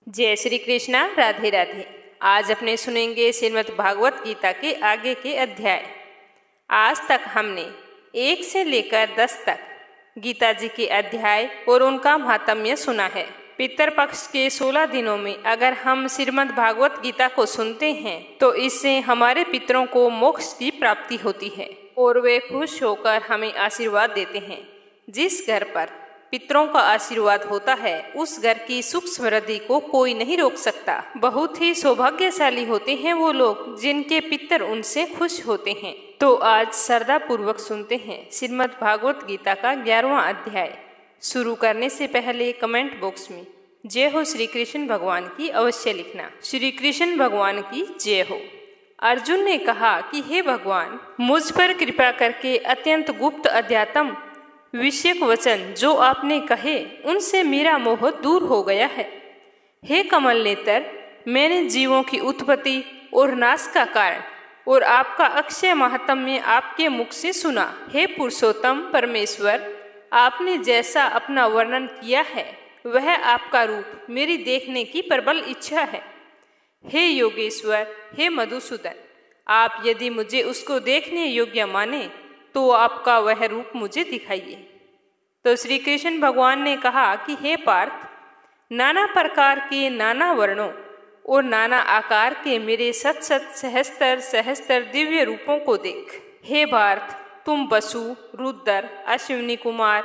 जय श्री कृष्णा। राधे राधे। आज अपने सुनेंगे श्रीमद् भागवत गीता के आगे के अध्याय। आज तक हमने 1 से लेकर 10 तक गीता जी के अध्याय और उनका महात्म्य सुना है। पितृपक्ष के 16 दिनों में अगर हम श्रीमद् भागवत गीता को सुनते हैं तो इससे हमारे पितरों को मोक्ष की प्राप्ति होती है और वे खुश होकर हमें आशीर्वाद देते हैं। जिस घर पर पितरों का आशीर्वाद होता है उस घर की सुख समृद्धि को कोई नहीं रोक सकता। बहुत ही सौभाग्यशाली होते हैं वो लोग जिनके पितर उनसे खुश होते हैं। तो आज श्रद्धा पूर्वक सुनते हैं श्रीमद् भागवत गीता का 11वां अध्याय। शुरू करने से पहले कमेंट बॉक्स में जय हो श्री कृष्ण भगवान की अवश्य लिखना। श्री कृष्ण भगवान की जय हो। अर्जुन ने कहा कि हे भगवान, मुझ पर कृपा करके अत्यंत गुप्त अध्यात्म विषयक वचन जो आपने कहे उनसे मेरा मोह दूर हो गया है। हे कमल नेत्र, मैंने जीवों की उत्पत्ति और नाश का कारण और आपका अक्षय महात्म्य आपके मुख से सुना। हे पुरुषोत्तम परमेश्वर, आपने जैसा अपना वर्णन किया है वह आपका रूप मेरी देखने की प्रबल इच्छा है। हे योगेश्वर, हे मधुसूदन, आप यदि मुझे उसको देखने योग्य माने तो आपका वह रूप मुझे दिखाइए। तो श्री कृष्ण भगवान ने कहा कि हे पार्थ, नाना प्रकार के नाना वर्णों और नाना आकार के मेरे सत सहस्त्र सहस्त्र दिव्य रूपों को देख। हे पार्थ, तुम वसु, रुद्र, अश्विनी कुमार,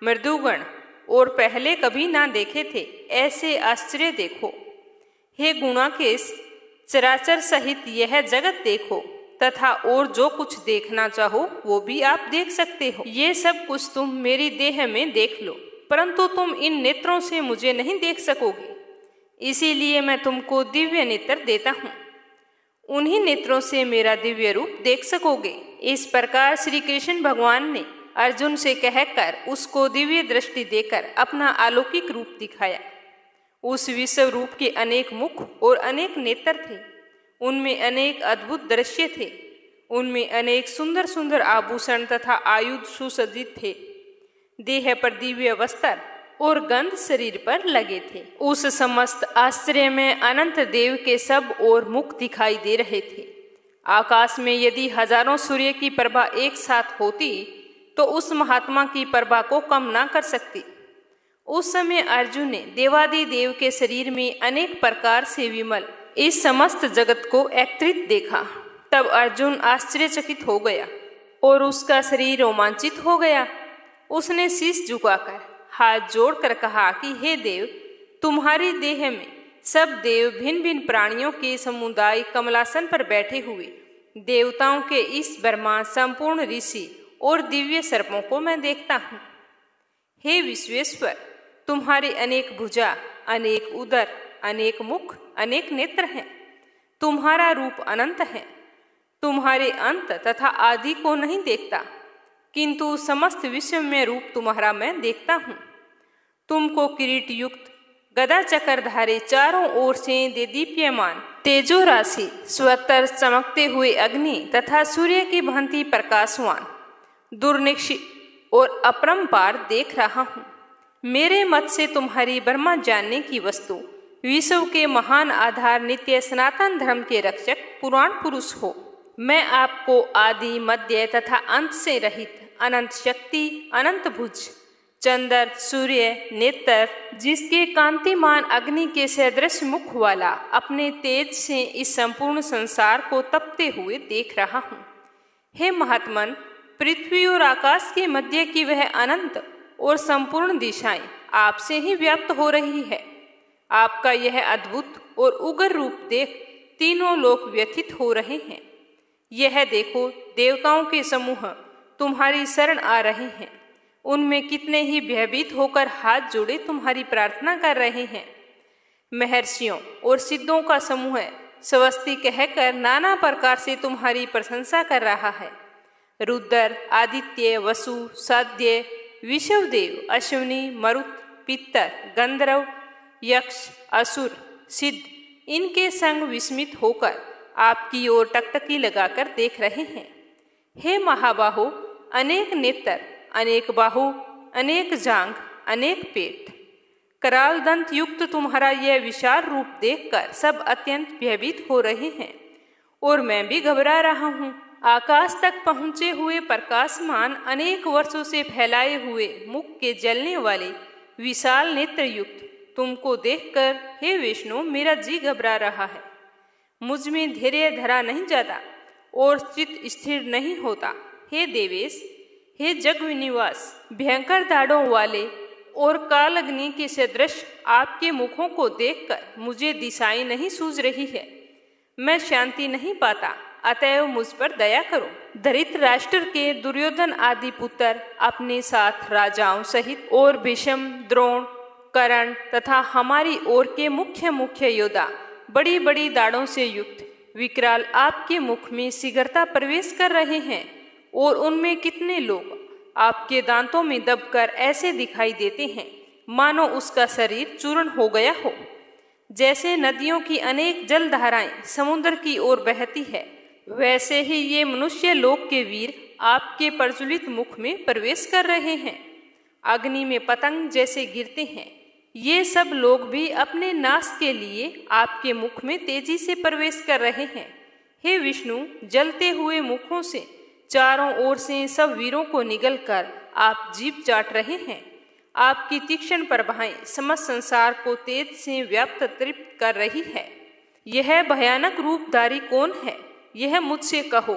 मृदुगण और पहले कभी ना देखे थे ऐसे आश्चर्य देखो। हे गुणाकेश, चराचर सहित यह जगत देखो तथा और जो कुछ देखना चाहो वो भी आप देख सकते हो। ये सब कुछ तुम मेरी देह में देख लो, परंतु तुम इन नेत्रों से मुझे नहीं देख सकोगे, इसीलिए मैं तुमको दिव्य नेत्र देता हूँ। उन्हीं नेत्रों से मेरा दिव्य रूप देख सकोगे। इस प्रकार श्री कृष्ण भगवान ने अर्जुन से कहकर उसको दिव्य दृष्टि देकर अपना अलौकिक रूप दिखाया। उस विश्व रूप के अनेक मुख और अनेक नेत्र थे, उनमें अनेक अद्भुत दृश्य थे, उनमें अनेक सुंदर सुंदर आभूषण तथा आयुध सुसज्जित थे। देह पर दिव्य वस्त्र और गंध शरीर पर लगे थे। उस समस्त आश्चर्य में अनंत देव के सब और मुख दिखाई दे रहे थे। आकाश में यदि हजारों सूर्य की प्रभा एक साथ होती तो उस महात्मा की प्रभा को कम ना कर सकती। उस समय अर्जुन ने देवादिदेव के शरीर में अनेक प्रकार से विमल इस समस्त जगत को एकत्रित देखा। तब अर्जुन आश्चर्यचकित हो गया और उसका शरीर रोमांचित हो गया। उसने शीश झुकाकर हाथ जोड़कर कहा कि हे देव, तुम्हारी देह में सब देव भिन्न भिन्न प्राणियों के समुदाय कमलासन पर बैठे हुए देवताओं के इस ब्रह्मा संपूर्ण ऋषि और दिव्य सर्पों को मैं देखता हूँ। हे विश्वेश्वर, तुम्हारे अनेक भुजा, अनेक उदर, अनेक मुख, अनेक नेत्र हैं। तुम्हारा रूप अनंत है। तुम्हारे अंत तथा आदि को नहीं देखता, किंतु समस्त विश्व में रूप तुम्हारा मैं देखता हूँ। तुमको किरीट युक्त गदा चक्रधारी चारों ओर से दीप्यमान तेजो राशि स्वतर चमकते हुए अग्नि तथा सूर्य की भांति प्रकाशवान दुर्निक्षी और अपरंपार देख रहा हूँ। मेरे मत से तुम्हारी ब्रह्मा जानने की वस्तु, विश्व के महान आधार, नित्य सनातन धर्म के रक्षक पुराण पुरुष हो। मैं आपको आदि, मध्य तथा अंत से रहित अनंत शक्ति, अनंत भुज, चंद्र, सूर्य, नेत्र, जिसके कांतिमान अग्नि के सदृश मुख वाला अपने तेज से इस संपूर्ण संसार को तपते हुए देख रहा हूँ। हे महात्मन, पृथ्वी और आकाश के मध्य की वह अनंत और संपूर्ण दिशाएं आपसे ही व्याप्त हो रही है। आपका यह अद्भुत और उग्र रूप देख तीनों लोक व्यथित हो रहे हैं। यह देखो, देवताओं के समूह तुम्हारी शरण आ रहे हैं। उनमें कितने ही भयभीत होकर हाथ जोड़े तुम्हारी प्रार्थना कर रहे हैं। महर्षियों और सिद्धों का समूह स्वस्ति कहकर नाना प्रकार से तुम्हारी प्रशंसा कर रहा है। रुद्र, आदित्य, वसु, साध्य, विश्वदेव, अश्विनी, मरुत, पितर, गंधर्व, यक्ष, असुर, सिद्ध इनके संग विस्मित होकर आपकी ओर टकटकी लगाकर देख रहे हैं। हे महाबाहो, अनेक नेत्र, अनेक बाहु, अनेक जांघ, अनेक पेट, कराल दंत युक्त तुम्हारा यह विशाल रूप देखकर सब अत्यंत भयभीत हो रहे हैं और मैं भी घबरा रहा हूँ। आकाश तक पहुँचे हुए प्रकाशमान अनेक वर्षों से फैलाए हुए मुख के जलने वाले विशाल नेत्र युक्त तुमको देखकर हे विष्णु मेरा जी घबरा रहा है। मुझ में धैर्य धरा नहीं जाता और चित्त स्थिर नहीं होता। हे देवेश, हे जग निवास, भयंकर दाढ़ों वाले और काल अग्नि के सदृश आपके मुखों को देखकर मुझे दिशाएं नहीं सूझ रही है। मैं शांति नहीं पाता, अतएव मुझ पर दया करो। धृतराष्ट्र के दुर्योधन आदि पुत्र अपने साथ राजाओं सहित और भीष्म, द्रोण, कर्ण तथा हमारी ओर के मुख्य योद्धा बड़ी बड़ी दाढ़ों से युक्त विकराल आपके मुख में शीघ्रता प्रवेश कर रहे हैं और उनमें कितने लोग आपके दांतों में दबकर ऐसे दिखाई देते हैं मानो उसका शरीर चूर्ण हो गया हो। जैसे नदियों की अनेक जलधाराएं समुद्र की ओर बहती है, वैसे ही ये मनुष्य लोक के वीर आपके प्रज्वलित मुख में प्रवेश कर रहे हैं। अग्नि में पतंग जैसे गिरते हैं, ये सब लोग भी अपने नाश के लिए आपके मुख में तेजी से प्रवेश कर रहे हैं। हे विष्णु, जलते हुए मुखों से चारों ओर से सब वीरों को निगलकर आप जीभ चाट रहे हैं। आपकी तीक्ष्ण प्रभाएं समस्त संसार को तेज से व्याप्त तृप्त कर रही है। यह भयानक रूपधारी कौन है, यह मुझसे कहो।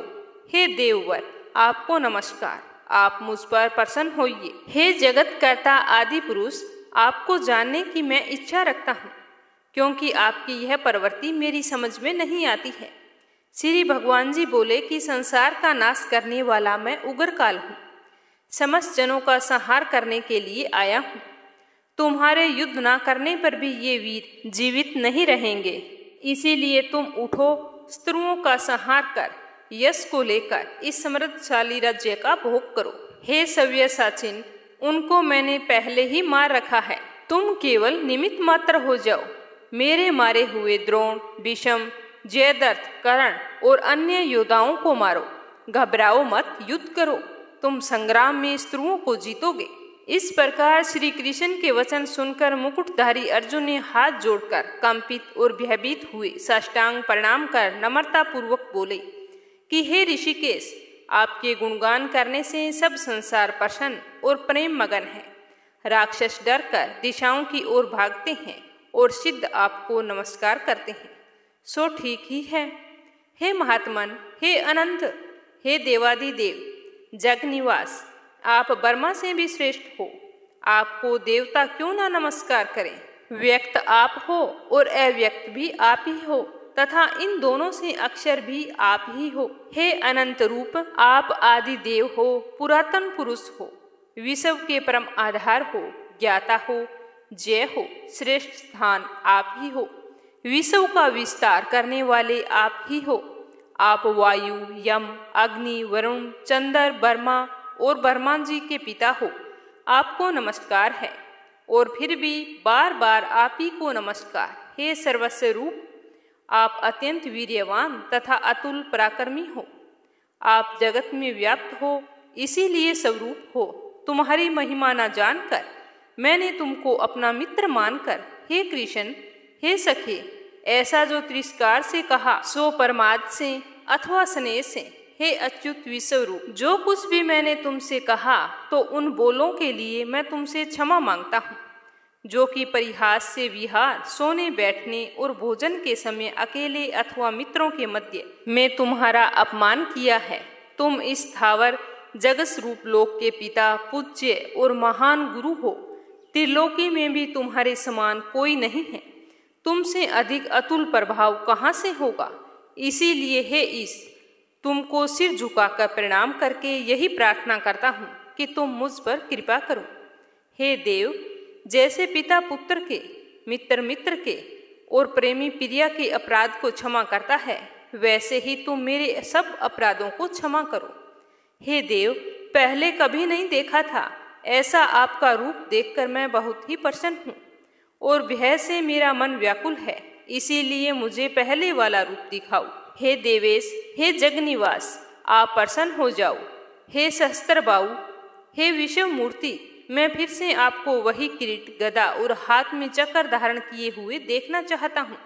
हे देववर, आपको नमस्कार, आप मुझ पर प्रसन्न होइए। हे जगत कर्ता आदि पुरुष, आपको जानने की मैं इच्छा रखता हूँ, क्योंकि आपकी यह प्रवृत्ति मेरी समझ में नहीं आती है। श्री भगवान जी बोले कि संसार का नाश करने वाला मैं उग्रकाल हूँ, समस्त जनों का संहार करने के लिए आया हूँ। तुम्हारे युद्ध न करने पर भी ये वीर जीवित नहीं रहेंगे, इसीलिए तुम उठो, शत्रुओं का संहार कर यश को लेकर इस समृद्धशाली राज्य का भोग करो। हे सव्यसाचिन, उनको मैंने पहले ही मार रखा है, तुम केवल निमित्त मात्र हो जाओ। मेरे मारे हुए द्रोण, भीष्म, जयद्रथ, कर्ण और अन्य योद्धाओं को मारो। घबराओ मत, युद्ध करो, तुम संग्राम में शत्रुओं को जीतोगे। इस प्रकार श्री कृष्ण के वचन सुनकर मुकुटधारी अर्जुन ने हाथ जोड़कर कंपित और भयभीत हुए साष्टांग प्रणाम कर नम्रता पूर्वक बोले कि हे ऋषिकेश, आपके गुणगान करने से सब संसार प्रसन्न और प्रेम मगन है। राक्षस डर कर दिशाओं की ओर भागते हैं और सिद्ध आपको नमस्कार करते हैं, सो ठीक ही है। हे महात्मन, हे अनंत, हे देवादिदेव, जगनिवास, आप ब्रह्मा से भी श्रेष्ठ हो, आपको देवता क्यों ना नमस्कार करें। व्यक्त आप हो और अव्यक्त भी आप ही हो तथा इन दोनों से अक्षर भी आप ही हो। हे अनंत रूप, आप आदि देव हो, पुरातन पुरुष हो, विश्व के परम आधार हो, ज्ञाता हो, जय हो, श्रेष्ठ स्थान आप ही हो, विश्व का विस्तार करने वाले आप ही हो। आप वायु, यम, अग्नि, वरुण, चंद्र, ब्रह्मा और ब्रह्मा जी के पिता हो, आपको नमस्कार है। और फिर भी बार बार आप ही को नमस्कार। हे सर्वस्व रूप, आप अत्यंत वीर्यवान तथा अतुल पराक्रमी हो, आप जगत में व्याप्त हो, इसीलिए स्वरूप हो। तुम्हारी महिमा न जानकर मैंने तुमको अपना मित्र मानकर हे कृष्ण, हे सखे, ऐसा जो तिरस्कार से कहा सो प्रमाद से अथवा स्नेह से। हे अच्युत विश्वरूप, जो कुछ भी मैंने तुमसे कहा तो उन बोलों के लिए मैं तुमसे क्षमा मांगता हूँ, जो कि परिहास से विहार, सोने बैठने और भोजन के समय अकेले अथवा मित्रों के मध्य में तुम्हारा अपमान किया है। तुम इस स्थावर जगत रूप लोक के पिता, पूज्य और महान गुरु हो। त्रिलोकी में भी तुम्हारे समान कोई नहीं है, तुमसे अधिक अतुल प्रभाव कहाँ से होगा। इसीलिए हे ईश, तुमको सिर झुकाकर प्रणाम करके यही प्रार्थना करता हूँ कि तुम मुझ पर कृपा करो। हे देव, जैसे पिता पुत्र के, मित्र मित्र के और प्रेमी प्रिया के अपराध को क्षमा करता है, वैसे ही तुम मेरे सब अपराधों को क्षमा करो। हे देव, पहले कभी नहीं देखा था ऐसा आपका रूप देखकर मैं बहुत ही प्रसन्न हूँ और भय से मेरा मन व्याकुल है, इसीलिए मुझे पहले वाला रूप दिखाओ। हे देवेश, हे जगनिवास, आप प्रसन्न हो जाओ। हे सहस्त्रबाहु, हे विश्व मूर्ति, मैं फिर से आपको वही किरीट, गदा और हाथ में चक्र धारण किए हुए देखना चाहता हूँ।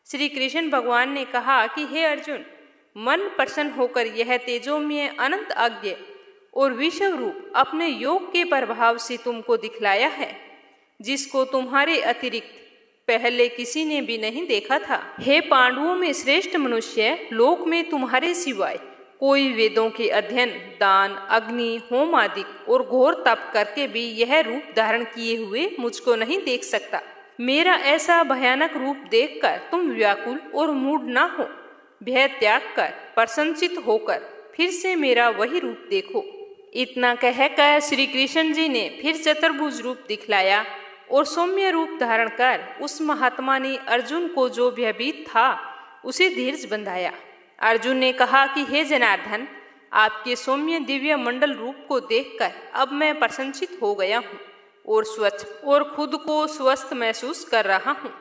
श्री कृष्ण भगवान ने कहा कि हे अर्जुन, मन प्रसन्न होकर यह तेजोमय अनंत आज्ञा और विश्व रूप अपने योग के प्रभाव से तुमको दिखलाया है, जिसको तुम्हारे अतिरिक्त पहले किसी ने भी नहीं देखा था। हे पांडवों में श्रेष्ठ मनुष्य, लोक में तुम्हारे सिवाय कोई वेदों के अध्ययन, दान, अग्नि, होम आदि और घोर तप करके भी यह रूप धारण किए हुए मुझको नहीं देख सकता। मेरा ऐसा भयानक रूप देखकर तुम व्याकुल और मूढ़ ना हो, भय त्याग कर प्रसन्नचित होकर फिर से मेरा वही रूप देखो। इतना कहकर श्री कृष्ण जी ने फिर चतुर्भुज रूप दिखलाया और सौम्य रूप धारण कर उस महात्मा ने अर्जुन को, जो भयभीत था, उसे धीरज बंधाया। अर्जुन ने कहा कि हे जनार्दन, आपके सौम्य दिव्य मंडल रूप को देखकर अब मैं प्रसन्नचित हो गया हूँ और स्वच्छ और खुद को स्वस्थ महसूस कर रहा हूँ।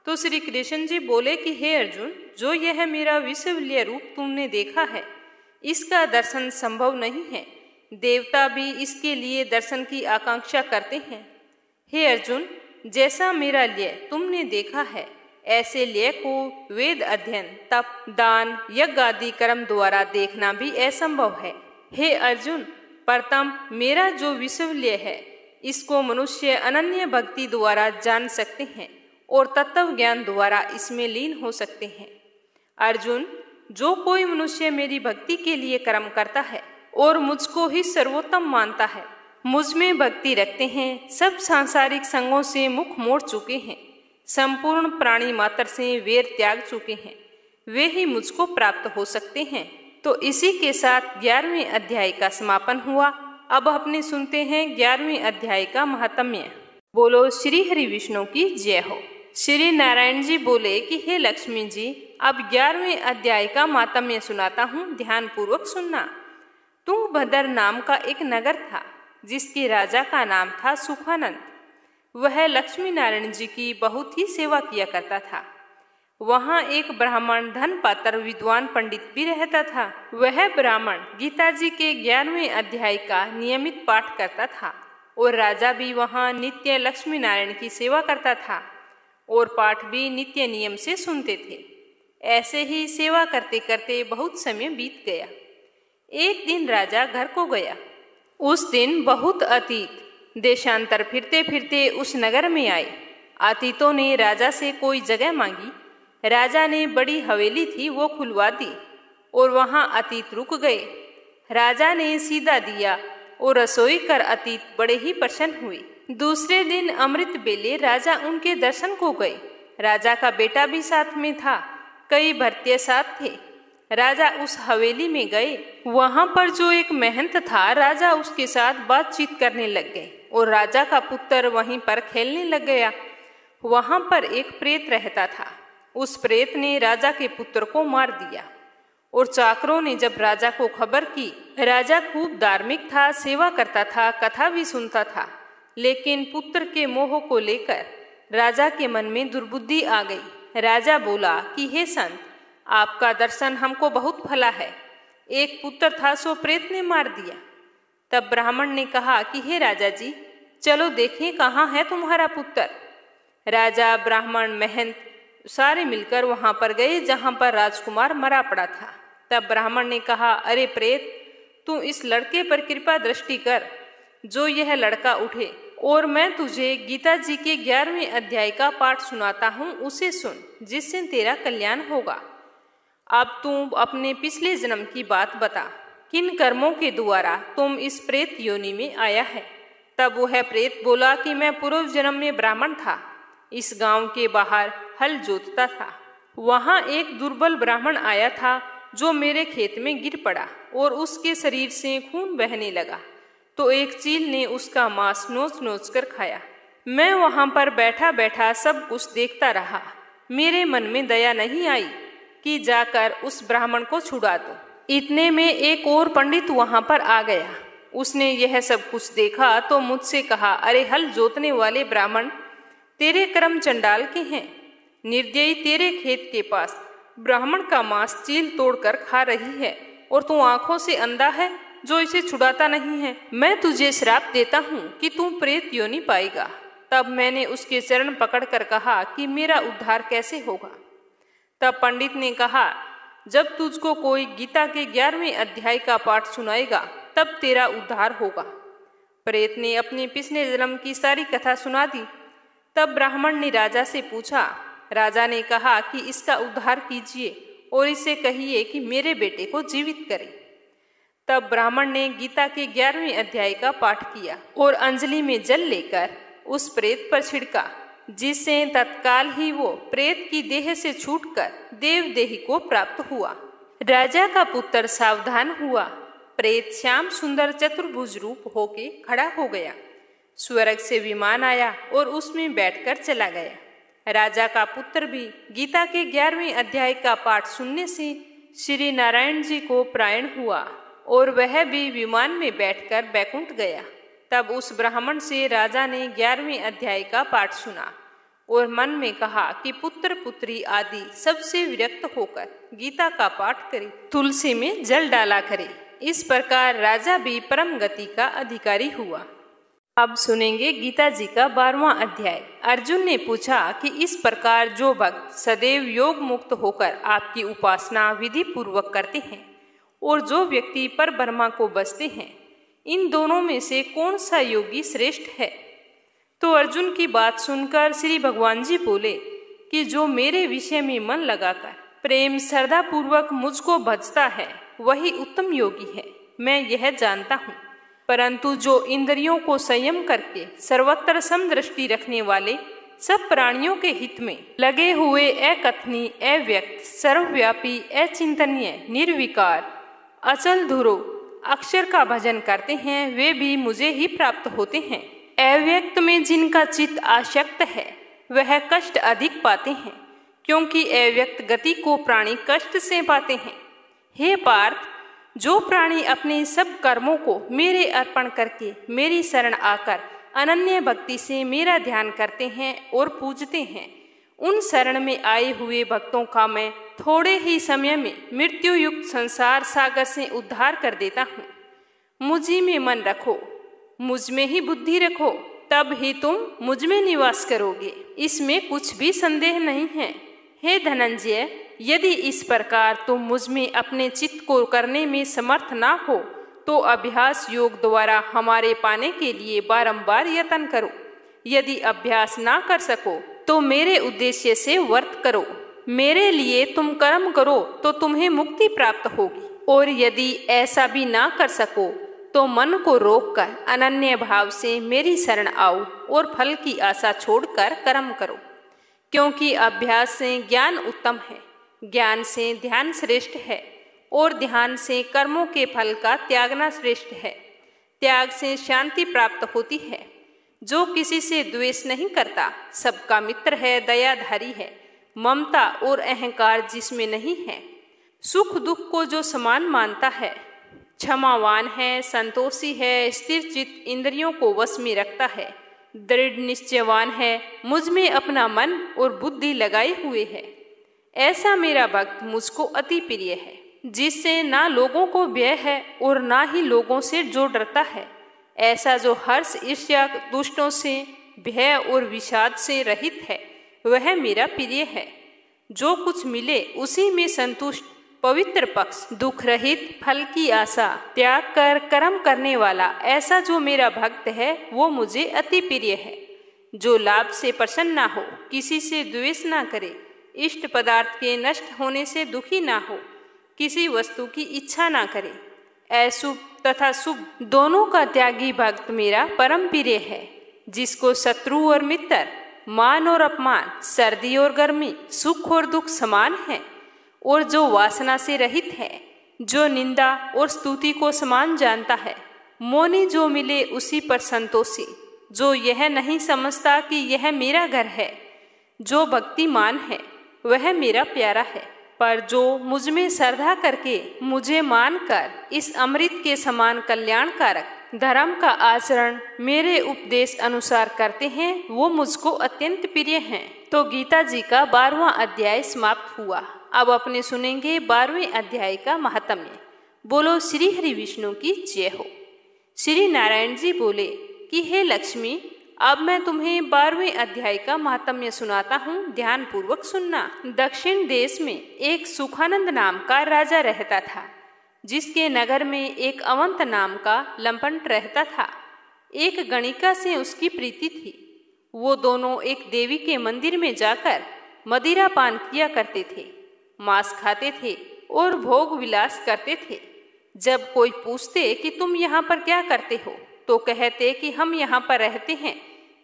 तो श्री कृष्ण जी बोले कि हे अर्जुन, जो यह मेरा विश्वलीय रूप तुमने देखा है, इसका दर्शन संभव नहीं है। देवता भी इसके लिए दर्शन की आकांक्षा करते हैं। हे अर्जुन, जैसा मेरा लय तुमने देखा है, ऐसे लय को वेद अध्ययन, तप, दान, यज्ञ आदि कर्म द्वारा देखना भी असंभव है। हे अर्जुन, प्रथम मेरा जो विश्वलय है, इसको मनुष्य अनन्य भक्ति द्वारा जान सकते हैं और तत्व ज्ञान द्वारा इसमें लीन हो सकते हैं। अर्जुन, जो कोई मनुष्य मेरी भक्ति के लिए कर्म करता है और मुझको ही सर्वोत्तम मानता है, मुझ में भक्ति रखते हैं, सब सांसारिक संगों से मुख मोड़ चुके हैं, संपूर्ण प्राणी मात्र से वेर त्याग चुके हैं, वे ही मुझको प्राप्त हो सकते हैं। तो इसी के साथ 11वें अध्याय का समापन हुआ। अब अपने सुनते हैं 11वें अध्याय का महात्म्य। बोलो श्री हरि विष्णु की जय हो। श्री नारायण जी बोले कि हे लक्ष्मी जी, अब 11वें अध्याय का महात्म्य सुनाता हूँ, ध्यान पूर्वक सुनना। तुंगभद्र नाम का एक नगर था, जिसके राजा का नाम था सुखानंद। वह लक्ष्मी नारायण जी की बहुत ही सेवा किया करता था। वहाँ एक ब्राह्मण धन पात्र विद्वान पंडित भी रहता था। वह ब्राह्मण गीता जी के 11वें अध्याय का नियमित पाठ करता था और राजा भी वहाँ नित्य लक्ष्मी नारायण की सेवा करता था और पाठ भी नित्य नियम से सुनते थे। ऐसे ही सेवा करते करते बहुत समय बीत गया। एक दिन राजा घर को गया। उस दिन बहुत अतीत देशांतर फिरते फिरते उस नगर में आए। अतीतों ने राजा से कोई जगह मांगी। राजा ने बड़ी हवेली थी, वो खुलवा दी और वहाँ अतीत रुक गए। राजा ने सीधा दिया और रसोई कर अतीत बड़े ही प्रसन्न हुए। दूसरे दिन अमृत बेले राजा उनके दर्शन को गए। राजा का बेटा भी साथ में था, कई भृत्य साथ थे। राजा उस हवेली में गए। वहां पर जो एक महंत था, राजा उसके साथ बातचीत करने लग गए और राजा का पुत्र वहीं पर खेलने लग गया। वहां पर एक प्रेत रहता था। उस प्रेत ने राजा के पुत्र को मार दिया और चाकरों ने जब राजा को खबर की, राजा खूब धार्मिक था, सेवा करता था, कथा भी सुनता था, लेकिन पुत्र के मोह को लेकर राजा के मन में दुर्बुद्धि आ गई। राजा बोला कि हे संत, आपका दर्शन हमको बहुत फला है। एक पुत्र था, सो प्रेत ने मार दिया। तब ब्राह्मण ने कहा कि हे राजा जी, चलो देखें कहाँ है तुम्हारा पुत्र। राजा, ब्राह्मण, महंत सारे मिलकर वहां पर गए जहां पर राजकुमार मरा पड़ा था। तब ब्राह्मण ने कहा, अरे प्रेत, तू इस लड़के पर कृपा दृष्टि कर, जो यह लड़का उठे और मैं तुझे गीता जी के 11वें अध्याय का पाठ सुनाता हूँ, उसे सुन, जिससे तेरा कल्याण होगा। अब तू अपने पिछले जन्म की बात बता, किन कर्मों के द्वारा तुम इस प्रेत योनि में आया है। तब वह प्रेत बोला कि मैं पूर्व जन्म में ब्राह्मण था, इस गांव के बाहर हल जोतता था। वहां एक दुर्बल ब्राह्मण आया था, जो मेरे खेत में गिर पड़ा और उसके शरीर से खून बहने लगा, तो एक चील ने उसका मांस नोच नोच कर खाया। मैं वहां पर बैठा बैठा सब कुछ देखता रहा। मेरे मन में दया नहीं आई कि जाकर उस ब्राह्मण को छुड़ा दो। इतने में एक और पंडित वहां पर आ गया। उसने यह सब कुछ देखा तो मुझसे कहा, अरे हल जोतने वाले ब्राह्मण, तेरे कर्म चंडाल के हैं। निर्दयी तेरे खेत के पास ब्राह्मण का मांस चील तोड़कर खा रही है और तू आंखों से अंधा है। जो इसे छुड़ाता नहीं है। मैं तुझे श्राप देता हूँ कि तू प्रेत योनि पाएगा। तब मैंने उसके चरण पकड़कर कहा कि मेरा उद्धार कैसे होगा। तब पंडित ने कहा, जब तुझको कोई गीता के 11वें अध्याय का पाठ सुनाएगा तब तेरा उद्धार होगा। प्रेत ने अपने पिछले जन्म की सारी कथा सुना दी। तब ब्राह्मण ने राजा से पूछा। राजा ने कहा कि इसका उद्धार कीजिए और इसे कहिए कि मेरे बेटे को जीवित करे। तब ब्राह्मण ने गीता के 11वें अध्याय का पाठ किया और अंजलि में जल लेकर उस प्रेत पर छिड़का, जिससे तत्काल ही वो प्रेत की देह से छूटकर देवदेही को प्राप्त हुआ। राजा का पुत्र सावधान हुआ। प्रेत श्याम सुंदर चतुर्भुज रूप होके खड़ा हो गया। स्वर्ग से विमान आया और उसमें बैठकर चला गया। राजा का पुत्र भी गीता के 11वें अध्याय का पाठ सुनने से श्री नारायण जी को प्रायण हुआ और वह भी विमान में बैठकर बैकुंठ गया। तब उस ब्राह्मण से राजा ने 11वें अध्याय का पाठ सुना और मन में कहा कि पुत्र पुत्री आदि सबसे विरक्त होकर गीता का पाठ करे, तुलसी में जल डाला करे। इस प्रकार राजा भी परम गति का अधिकारी हुआ। अब सुनेंगे गीता जी का 12वां अध्याय। अर्जुन ने पूछा कि इस प्रकार जो भक्त सदैव योग मुक्त होकर आपकी उपासना विधि पूर्वक करते हैं और जो व्यक्ति पर ब्रह्मा को बसते हैं, इन दोनों में से कौन सा योगी श्रेष्ठ है? तो अर्जुन की बात सुनकर श्री भगवान जी बोले कि जो मेरे विषय में मन लगाकर प्रेम श्रद्धा पूर्वक मुझको भजता है वही उत्तम योगी है, मैं यह जानता हूँ। परंतु जो इंद्रियों को संयम करके सर्वत्र समदृष्टि रखने वाले, सब प्राणियों के हित में लगे हुए, अकथनीय, अव्यक्त, सर्वव्यापी, अचिंतनीय, निर्विकार, अचल ध्रुव अक्षर का भजन करते हैं, वे भी मुझे ही प्राप्त होते हैं। अव्यक्त में जिनका चित्त आसक्त है वह कष्ट अधिक पाते हैं, क्योंकि अव्यक्त गति को प्राणी कष्ट से पाते हैं। हे पार्थ, जो प्राणी अपने सब कर्मों को मेरे अर्पण करके मेरी शरण आकर अनन्य भक्ति से मेरा ध्यान करते हैं और पूजते हैं, उन शरण में आए हुए भक्तों का मैं थोड़े ही समय में मृत्यु युक्त संसार सागर से उद्धार कर देता हूँ। मुझी में मन रखो, मुझ में ही बुद्धि रखो, तब ही तुम मुझ में निवास करोगे, इसमें कुछ भी संदेह नहीं है। हे धनंजय, यदि इस प्रकार तुम मुझ में अपने चित्त को करने में समर्थ ना हो तो अभ्यास योग द्वारा हमारे पाने के लिए बारंबार यत्न करो। यदि अभ्यास ना कर सको तो मेरे उद्देश्य से वर्त करो। मेरे लिए तुम कर्म करो तो तुम्हें मुक्ति प्राप्त होगी, और यदि ऐसा भी ना कर सको तो मन को रोककर अनन्य भाव से मेरी शरण आओ और फल की आशा छोड़कर कर्म करो। क्योंकि अभ्यास से ज्ञान उत्तम है, ज्ञान से ध्यान श्रेष्ठ है, और ध्यान से कर्मों के फल का त्यागना श्रेष्ठ है। त्याग से शांति प्राप्त होती है। जो किसी से द्वेष नहीं करता, सबका मित्र है, दयाधारी है, ममता और अहंकार जिसमें नहीं है, सुख दुख को जो समान मानता है, क्षमावान है, संतोषी है, स्थिर चित्त, इंद्रियों को वश में रखता है, दृढ़ निश्चयवान है, मुझ में अपना मन और बुद्धि लगाए हुए है, ऐसा मेरा भक्त मुझको अति प्रिय है, जिससे ना लोगों को भय है और ना ही लोगों से जो डरता है। ऐसा जो हर्ष, ईर्ष्या, दुष्टों से, भय और विषाद से रहित है, वह मेरा प्रिय है। जो कुछ मिले उसी में संतुष्ट, पवित्र पक्ष, दुख रहित, फल की आशा त्याग कर कर्म करने वाला, ऐसा जो मेरा भक्त है वो मुझे अति प्रिय है। जो लाभ से प्रसन्न ना हो, किसी से द्वेष ना करे, इष्ट पदार्थ के नष्ट होने से दुखी ना हो, किसी वस्तु की इच्छा ना करे, अशुभ तथा शुभ दोनों का त्यागी भक्त मेरा परम प्रिय है। जिसको शत्रु और मित्र, मान और अपमान, सर्दी और गर्मी, सुख और दुख समान है, और जो वासना से रहित है, जो निंदा और स्तुति को समान जानता है, मौनी जो मिले उसी पर संतोषी, जो यह नहीं समझता कि यह मेरा घर है, जो भक्तिमान है वह मेरा प्यारा है। पर जो मुझ में श्रद्धा करके मुझे मानकर इस अमृत के समान कल्याणकारक धर्म का आचरण मेरे उपदेश अनुसार करते हैं, वो मुझको अत्यंत प्रिय हैं। तो गीता जी का 12वां अध्याय समाप्त हुआ। अब अपने सुनेंगे 12वें अध्याय का महात्म्य। बोलो श्री हरि विष्णु की जय हो। श्री नारायण जी बोले कि हे लक्ष्मी, अब मैं तुम्हें 12वें अध्याय का महात्म्य सुनाता हूँ, ध्यान पूर्वक सुनना। दक्षिण देश में एक सुखानंद नाम का राजा रहता था, जिसके नगर में एक अवंत नाम का लंपट रहता था। एक गणिका से उसकी प्रीति थी। वो दोनों एक देवी के मंदिर में जाकर मदिरा पान किया करते थे, मांस खाते थे और भोग विलास करते थे। जब कोई पूछते कि तुम यहाँ पर क्या करते हो, तो कहते कि हम यहाँ पर रहते हैं,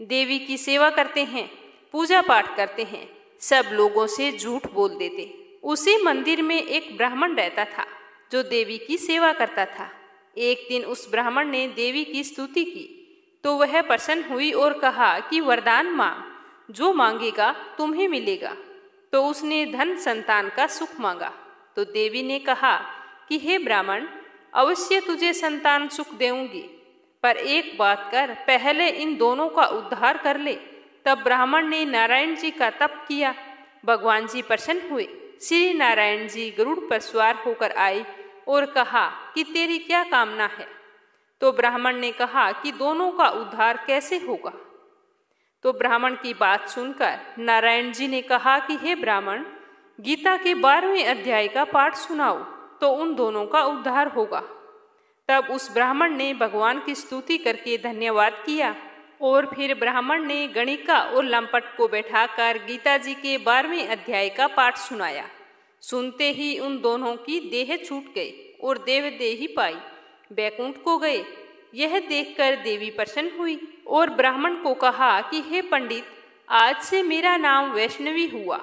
देवी की सेवा करते हैं, पूजा पाठ करते हैं। सब लोगों से झूठ बोल देते। उसी मंदिर में एक ब्राह्मण रहता था जो देवी की सेवा करता था। एक दिन उस ब्राह्मण ने देवी की स्तुति की तो वह प्रसन्न हुई और कहा कि वरदान मांग, जो मांगेगा तुम्हें मिलेगा। तो उसने धन संतान का सुख मांगा। तो देवी ने कहा कि हे ब्राह्मण, अवश्य तुझे संतान सुख देऊंगी, पर एक बात कर, पहले इन दोनों का उद्धार कर ले। तब ब्राह्मण ने नारायण जी का तप किया। भगवान जी प्रसन्न हुए। श्री नारायण जी गरुड़ पर सवार होकर आए और कहा कि तेरी क्या कामना है। तो ब्राह्मण ने कहा कि दोनों का उद्धार कैसे होगा। तो ब्राह्मण की बात सुनकर नारायण जी ने कहा कि हे ब्राह्मण, गीता के 12वें अध्याय का पाठ सुनाओ तो उन दोनों का उद्धार होगा। तब उस ब्राह्मण ने भगवान की स्तुति करके धन्यवाद किया और फिर ब्राह्मण ने गणिका और लंपट को बैठाकर गीता जी के 12वें अध्याय का पाठ सुनाया। सुनते ही उन दोनों की देह छूट गई और देवदेही पाई बैकुंठ को गए। यह देखकर देवी प्रसन्न हुई और ब्राह्मण को कहा कि हे पंडित, आज से मेरा नाम वैष्णवी हुआ।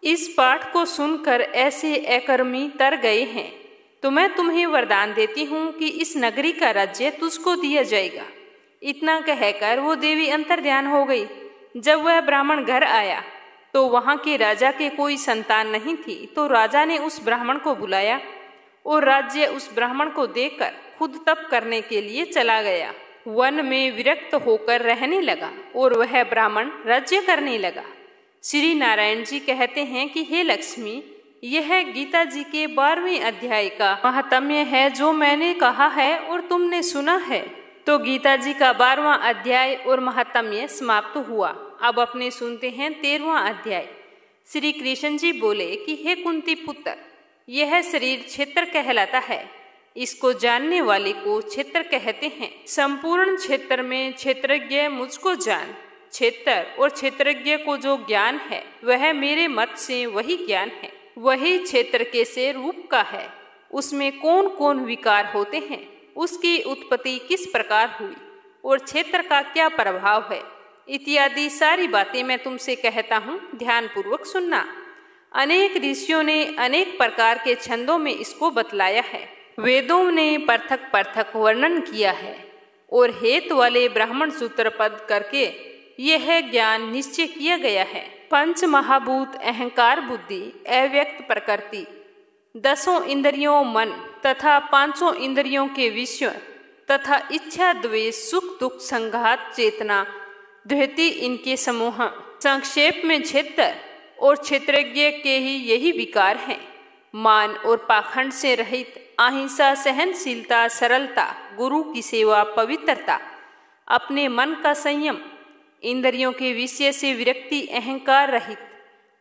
इस पाठ को सुनकर ऐसे अकर्मी तर गए हैं, तो मैं तुम्हें वरदान देती हूँ कि इस नगरी का राज्य तुझको दिया जाएगा। इतना कहकर वो देवी अंतर्ध्यान हो गई। जब वह ब्राह्मण घर आया तो वहाँ के राजा के कोई संतान नहीं थी। तो राजा ने उस ब्राह्मण को बुलाया और राज्य उस ब्राह्मण को देकर खुद तप करने के लिए चला गया। वन में विरक्त होकर रहने लगा और वह ब्राह्मण राज्य करने लगा। श्री नारायण जी कहते हैं कि हे लक्ष्मी, यह गीता जी के 12वें अध्याय का महात्म्य है जो मैंने कहा है और तुमने सुना है। तो गीता जी का 12वां अध्याय और महात्म्य समाप्त हुआ। अब अपने सुनते हैं 13वां अध्याय। श्री कृष्ण जी बोले कि हे कुंती पुत्र, यह शरीर क्षेत्र कहलाता है। इसको जानने वाले को क्षेत्र कहते हैं। संपूर्ण क्षेत्र में क्षेत्रज्ञ मुझको जान। क्षेत्र और क्षेत्रज्ञ को जो ज्ञान है वह मेरे मत से वही ज्ञान है। वही क्षेत्र के से रूप का है। उसमें कौन कौन विकार होते हैं, उसकी उत्पत्ति किस प्रकार हुई और क्षेत्र का क्या प्रभाव है, इत्यादि सारी बातें मैं तुमसे कहता हूँ, ध्यान पूर्वक सुनना। अनेक ऋषियों ने अनेक प्रकार के छंदों में इसको बतलाया है। वेदों ने पृथक पृथक वर्णन किया है और हेतु वाले ब्राह्मण सूत्र पद करके यह ज्ञान निश्चय किया गया है। पंच महाभूत अहंकार, बुद्धि, अव्यक्त प्रकृति, 10 इंद्रियों मन तथा 5 इंद्रियों के विषय तथा इच्छा, द्वेष, सुख दुख, संघात, चेतना, द्वैती, इनके समूह। संक्षेप में क्षेत्र और क्षेत्रज्ञ के ही यही विकार हैं। मान और पाखंड से रहित, अहिंसा, सहनशीलता, सरलता, गुरु की सेवा, पवित्रता, अपने मन का संयम, इंद्रियों के विषय से विरक्ति, अहंकार रहित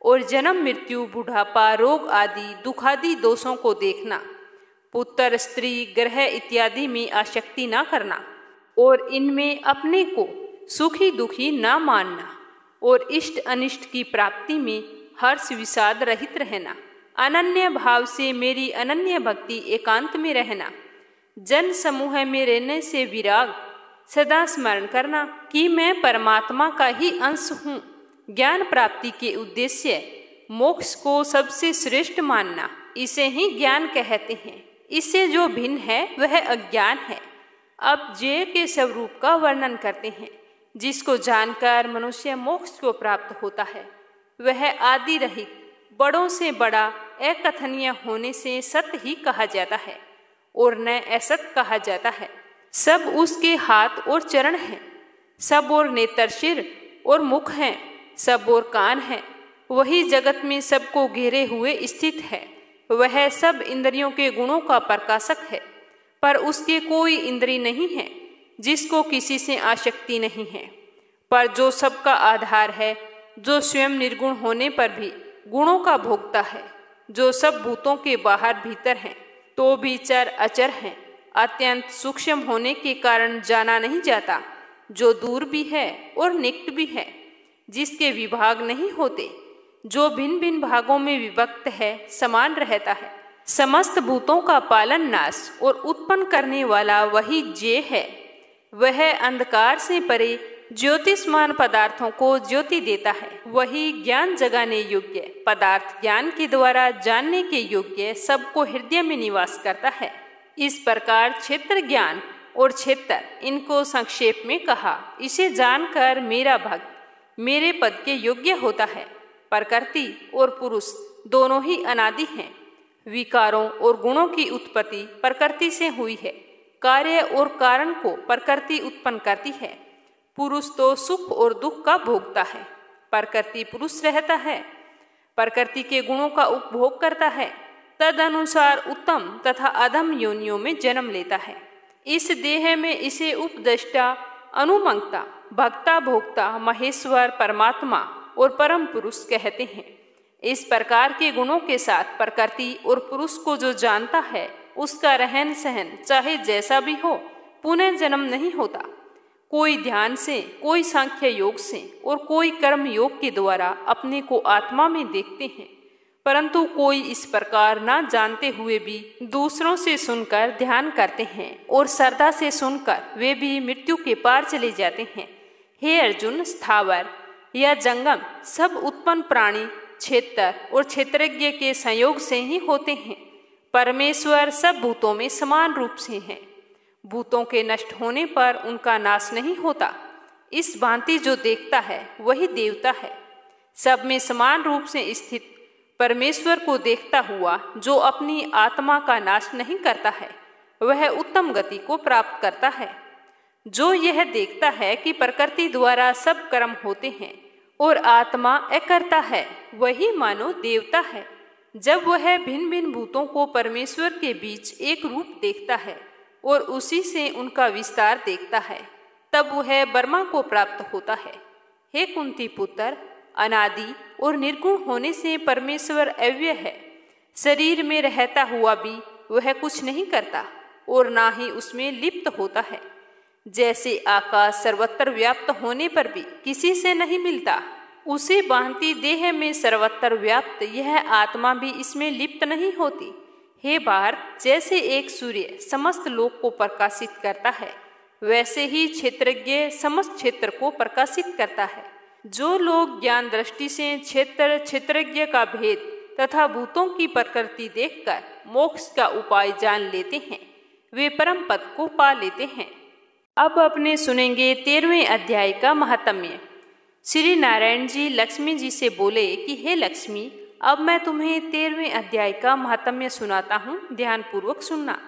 और जन्म, मृत्यु, बुढ़ापा, रोग आदि दुखादि दोषों को देखना, पुत्र, स्त्री, ग्रह इत्यादि में आसक्ति न करना और इनमें अपने को सुखी दुखी न मानना और इष्ट अनिष्ट की प्राप्ति में हर्ष विषाद रहित रहना, अनन्य भाव से मेरी अनन्य भक्ति एकांत में रहना, जन समूह में रहने से विराग, सदा स्मरण करना कि मैं परमात्मा का ही अंश हूँ। ज्ञान प्राप्ति के उद्देश्य मोक्ष को सबसे श्रेष्ठ मानना, इसे ही ज्ञान कहते हैं। इससे जो भिन्न है वह अज्ञान है। अब जय के स्वरूप का वर्णन करते हैं। जिसको जानकर मनुष्य मोक्ष को प्राप्त होता है वह आदि रहित, बड़ों से बड़ा, अकथनीय होने से सत्य ही कहा जाता है और न असत कहा जाता है। सब उसके हाथ और चरण हैं, सब और नेत्र, सिर और मुख हैं, सब और कान हैं। वही जगत में सबको घेरे हुए स्थित है। वह सब इंद्रियों के गुणों का प्रकाशक है, पर उसके कोई इंद्रिय नहीं है जिसको किसी से आसक्ति नहीं है। पर जो सबका आधार है, जो स्वयं निर्गुण होने पर भी गुणों का भोगता है, जो सब भूतों के बाहर भीतर हैं तो भी चर अचर हैं, अत्यंत सूक्ष्म होने के कारण जाना नहीं जाता, जो दूर भी है और निकट भी है, जिसके विभाग नहीं होते, जो भिन्न भिन्न भागों में विभक्त है, समान रहता है। समस्त भूतों का पालन नाश और उत्पन्न करने वाला वही जे है। वह अंधकार से परे ज्योतिष्मान पदार्थों को ज्योति देता है। वही ज्ञान जगाने योग्य पदार्थ ज्ञान के द्वारा जानने के योग्य सबको हृदय में निवास करता है। इस प्रकार क्षेत्र ज्ञान और क्षेत्र, इनको संक्षेप में कहा। इसे जानकर मेरा भक्त मेरे पद के योग्य होता है। प्रकृति और पुरुष दोनों ही अनादि हैं। विकारों और गुणों की उत्पत्ति प्रकृति से हुई है। कार्य और कारण को प्रकृति उत्पन्न करती है। पुरुष तो सुख और दुख का भोगता है, प्रकृति पुरुष रहता है, प्रकृति के गुणों का उपभोग करता है, तद अनुसार उत्तम तथा अधम योनियों में जन्म लेता है। इस देह में इसे उपदष्टा, अनुमंगता, भक्ता, भोक्ता, महेश्वर, परमात्मा और परम पुरुष कहते हैं। इस प्रकार के गुणों के साथ प्रकृति और पुरुष को जो जानता है, उसका रहन सहन चाहे जैसा भी हो, पुनः जन्म नहीं होता। कोई ध्यान से, कोई सांख्य योग से और कोई कर्म योग के द्वारा अपने को आत्मा में देखते हैं, परंतु कोई इस प्रकार ना जानते हुए भी दूसरों से सुनकर ध्यान करते हैं और श्रद्धा से सुनकर वे भी मृत्यु के पार चले जाते हैं। हे अर्जुन, स्थावर या जंगम सब उत्पन्न प्राणी क्षेत्र और क्षेत्रज्ञ के संयोग से ही होते हैं। परमेश्वर सब भूतों में समान रूप से हैं। भूतों के नष्ट होने पर उनका नाश नहीं होता। इस भांति जो देखता है वही देवता है। सब में समान रूप से स्थित परमेश्वर को देखता हुआ जो अपनी आत्मा का नाश नहीं करता है, वह उत्तम गति को प्राप्त करता है। जो यह देखता है कि प्रकृति द्वारा सब कर्म होते हैं और आत्मा अकर्ता है, वही मानो देवता है। जब वह भिन्न भिन्न भूतों को परमेश्वर के बीच एक रूप देखता है और उसी से उनका विस्तार देखता है, तब वह ब्रह्मा को प्राप्त होता है। हे कुंती पुत्र, अनादि और निर्गुण होने से परमेश्वर अव्यय है। शरीर में रहता हुआ भी वह कुछ नहीं करता और ना ही उसमें लिप्त होता है। जैसे आकाश सर्वत्र व्याप्त होने पर भी किसी से नहीं मिलता, उसे भांति देह में सर्वत्र व्याप्त यह आत्मा भी इसमें लिप्त नहीं होती। हे भारत, जैसे एक सूर्य समस्त लोक को प्रकाशित करता है, वैसे ही क्षेत्रज्ञ समस्त क्षेत्र को प्रकाशित करता है। जो लोग ज्ञान दृष्टि से क्षेत्र क्षेत्रज्ञ का भेद तथा भूतों की प्रकृति देखकर मोक्ष का उपाय जान लेते हैं, वे परम पद को पा लेते हैं। अब अपने सुनेंगे 13वें अध्याय का महात्म्य। श्री नारायण जी लक्ष्मी जी से बोले कि हे लक्ष्मी, अब मैं तुम्हें 13वें अध्याय का महात्म्य सुनाता हूँ, ध्यान पूर्वक सुनना।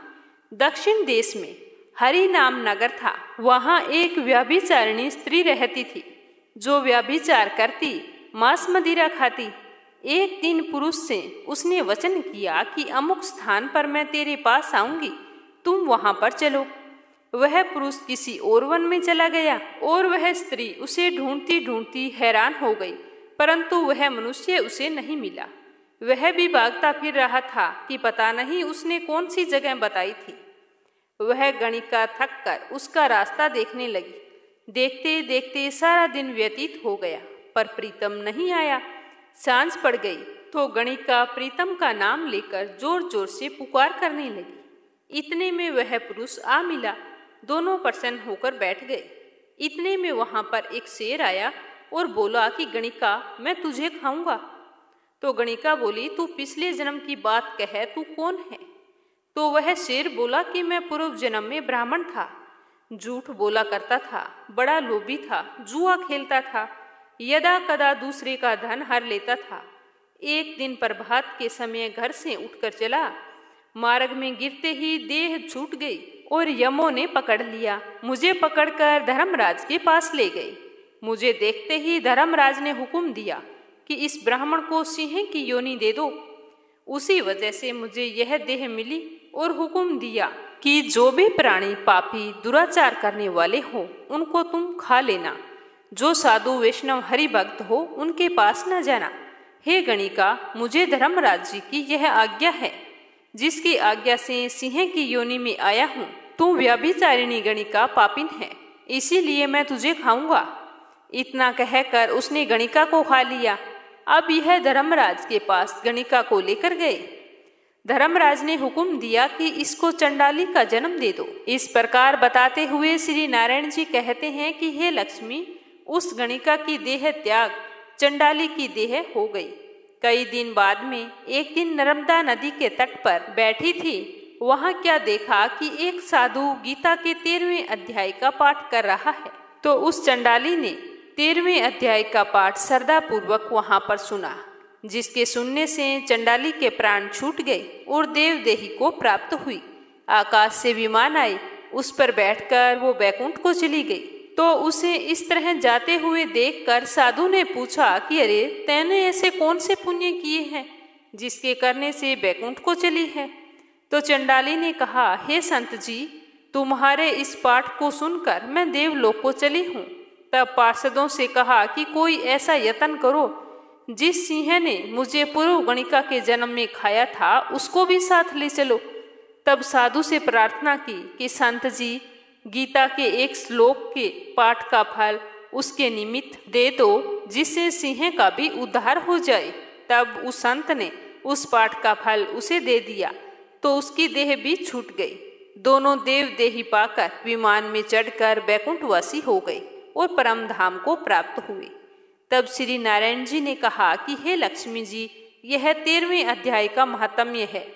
दक्षिण देश में हरि नाम नगर था। वहाँ एक व्यभिचारिणी स्त्री रहती थी, जो व्यभिचार करती, मांस मदिरा खाती। एक दिन पुरुष से उसने वचन किया कि अमुक स्थान पर मैं तेरे पास आऊंगी, तुम वहां पर चलो। वह पुरुष किसी और वन में चला गया और वह स्त्री उसे ढूंढती ढूंढती हैरान हो गई, परंतु वह मनुष्य उसे नहीं मिला। वह भी भागता फिर रहा था कि पता नहीं उसने कौन सी जगह बताई थी। वह गणिका थक कर उसका रास्ता देखने लगी। देखते देखते सारा दिन व्यतीत हो गया, पर प्रीतम नहीं आया। सांझ पड़ गई तो गणिका प्रीतम का नाम लेकर जोर जोर से पुकार करने लगी। इतने में वह पुरुष आ मिला। दोनों प्रसन्न होकर बैठ गए। इतने में वहां पर एक शेर आया और बोला कि गणिका, मैं तुझे खाऊंगा। तो गणिका बोली, तू पिछले जन्म की बात कह, तू कौन है? तो वह शेर बोला कि मैं पूर्व जन्म में ब्राह्मण था, झूठ बोला करता था, बड़ा लोभी था, जुआ खेलता था, यदा कदा दूसरे का धन हर लेता था। एक दिन प्रभात के समय घर से उठकर चला, मार्ग में गिरते ही देह छूट गई और यमों ने पकड़ लिया। मुझे पकड़कर धर्मराज के पास ले गए। मुझे देखते ही धर्मराज ने हुक्म दिया कि इस ब्राह्मण को सिंह की योनि दे दो। उसी वजह से मुझे यह देह मिली और हुक्म दिया कि जो भी प्राणी पापी दुराचार करने वाले हो उनको तुम खा लेना। जो साधु वैष्णव हरि भक्त हो उनके पास न जाना। हे गणिका, मुझे धर्मराज जी की यह आज्ञा है, जिसकी आज्ञा से सिंह की योनि में आया हूँ। तू व्यभिचारिणी गणिका पापिन है, इसीलिए मैं तुझे खाऊंगा। इतना कहकर उसने गणिका को खा लिया। अब यह धर्मराज के पास गणिका को लेकर गए। धर्मराज ने हुक्म दिया कि इसको चंडाली का जन्म दे दो। इस प्रकार बताते हुए श्री नारायण जी कहते हैं कि हे लक्ष्मी, उस गणिका की देह त्याग चंडाली की देह हो गई। कई दिन बाद में एक दिन नर्मदा नदी के तट पर बैठी थी। वहां क्या देखा कि एक साधु गीता के 13वें अध्याय का पाठ कर रहा है। तो उस चंडाली ने 13वें अध्याय का पाठ श्रद्धापूर्वक वहां पर सुना, जिसके सुनने से चंडाली के प्राण छूट गए और देवदेही को प्राप्त हुई। आकाश से विमान आई, उस पर बैठकर वो बैकुंठ को चली गई। तो उसे इस तरह जाते हुए देखकर साधु ने पूछा कि अरे, तैने ऐसे कौन से पुण्य किए हैं जिसके करने से बैकुंठ को चली है? तो चंडाली ने कहा, हे संत जी, तुम्हारे इस पाठ को सुनकर मैं देवलोक को चली हूँ। तब पार्षदों से कहा कि कोई ऐसा यत्न करो जिस सिंह ने मुझे पूर्व गणिका के जन्म में खाया था उसको भी साथ ले चलो। तब साधु से प्रार्थना की कि संत जी, गीता के एक श्लोक के पाठ का फल उसके निमित्त दे दो, जिससे सिंह का भी उद्धार हो जाए। तब उस संत ने उस पाठ का फल उसे दे दिया, तो उसकी देह भी छूट गई। दोनों देव देही पाकर विमान में चढ़कर बैकुंठवासी हो गए और परम धाम को प्राप्त हुए। तब श्री नारायण जी ने कहा कि हे लक्ष्मी जी, यह 13वें अध्याय का महात्म्य है,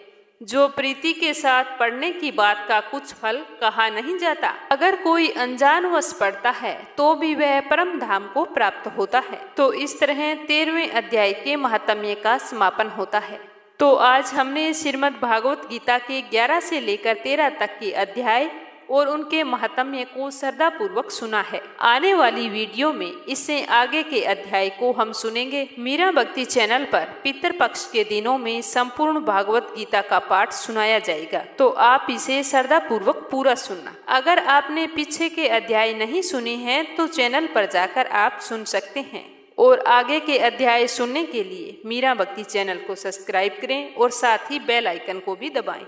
जो प्रीति के साथ पढ़ने की बात का कुछ फल कहा नहीं जाता। अगर कोई अनजानवश पढ़ता है तो भी वह परम धाम को प्राप्त होता है। तो इस तरह 13वें अध्याय के महात्म्य का समापन होता है। तो आज हमने श्रीमद् भागवत गीता के 11 से लेकर 13 तक के अध्याय और उनके महात्म्य को श्रद्धापूर्वक सुना है। आने वाली वीडियो में इससे आगे के अध्याय को हम सुनेंगे। मीरा भक्ति चैनल पर पितृपक्ष के दिनों में संपूर्ण भागवत गीता का पाठ सुनाया जाएगा, तो आप इसे श्रद्धापूर्वक पूरा सुनना। अगर आपने पीछे के अध्याय नहीं सुने हैं तो चैनल पर जाकर आप सुन सकते हैं। और आगे के अध्याय सुनने के लिए मीरा भक्ति चैनल को सब्सक्राइब करें और साथ ही बेल आइकन को भी दबाएं,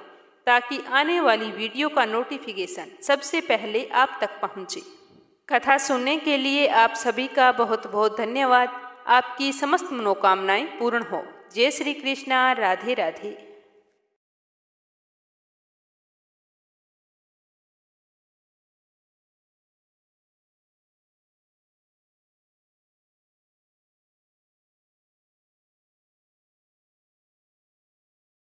ताकि आने वाली वीडियो का नोटिफिकेशन सबसे पहले आप तक पहुंचे। कथा सुनने के लिए आप सभी का बहुत बहुत धन्यवाद। आपकी समस्त मनोकामनाएं पूर्ण हो। जय श्री कृष्णा। राधे राधे।